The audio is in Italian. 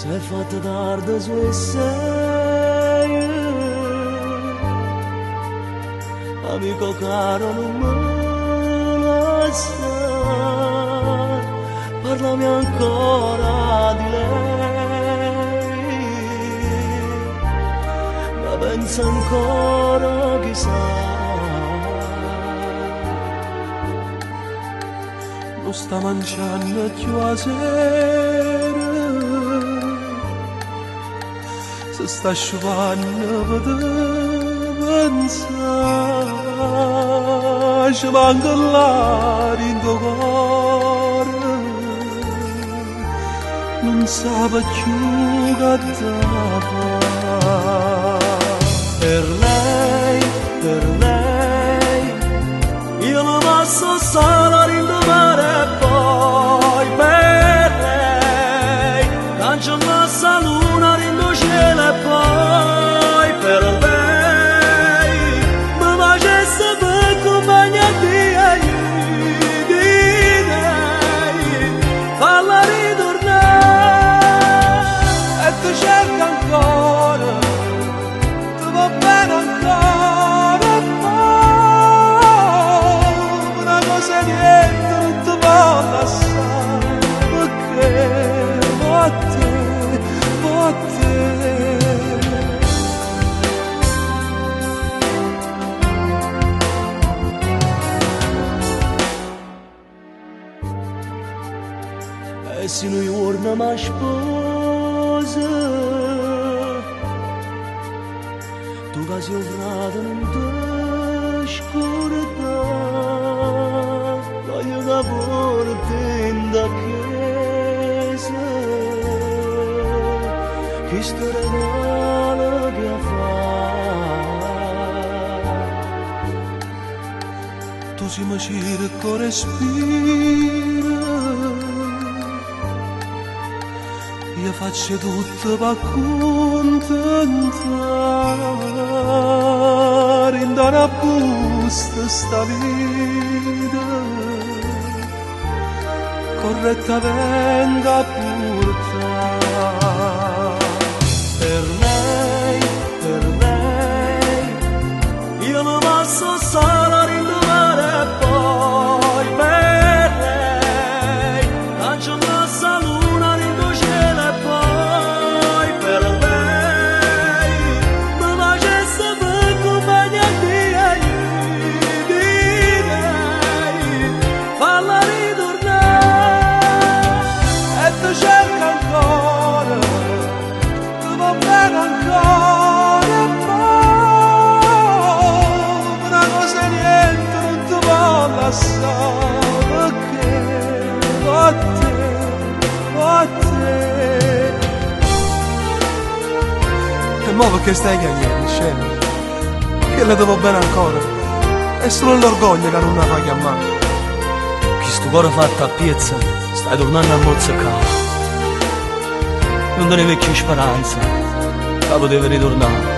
sei fatta tardi su e sei, amico caro non me la sai, parlami ancora di lei, ma pensa ancora chissà. Non sta mangiando più a sera, si sta asciugando per pensare, ci manca l'aria in tuo cuore, non sa più che fare. Per lei, io mi passo solo a rinnovare e poi per lei, cancellassa luna rindo cielo e poi per lei, mi facesse per compagnia di lei, falla ritornare e ti cerca ancora, ti va bene ancora e poi una cosa niente non ti va lasciare, perché va a te, va a te. E se noi torna ma sposa, tu che sei frate non ti scordare, voglio che porti in da chiesa, che sto regalo che fa. Tu si mi circo respira, io faccio tutto per contentare, in una busta sta vita, correttamente a portare. Per lei, io mi passo solo a rinnovare e poi per lei, cancellassa luna rindo cielo e poi per lei, mi facesse per compagnia di lei, falla ritornare e ti cerca ancora, ti va bene ancora e poi una cosa niente non ti va lasciare, perché va a te, va a te. E mo perché stai chiacchierando, scemo? Che le devo bene ancora? È solo l'orgoglio che non la fa chiamare. Che sto cuore fatto a piezza, stai tornando a mozzicare. Non te ne vecchia speranza, che potevi ritornare.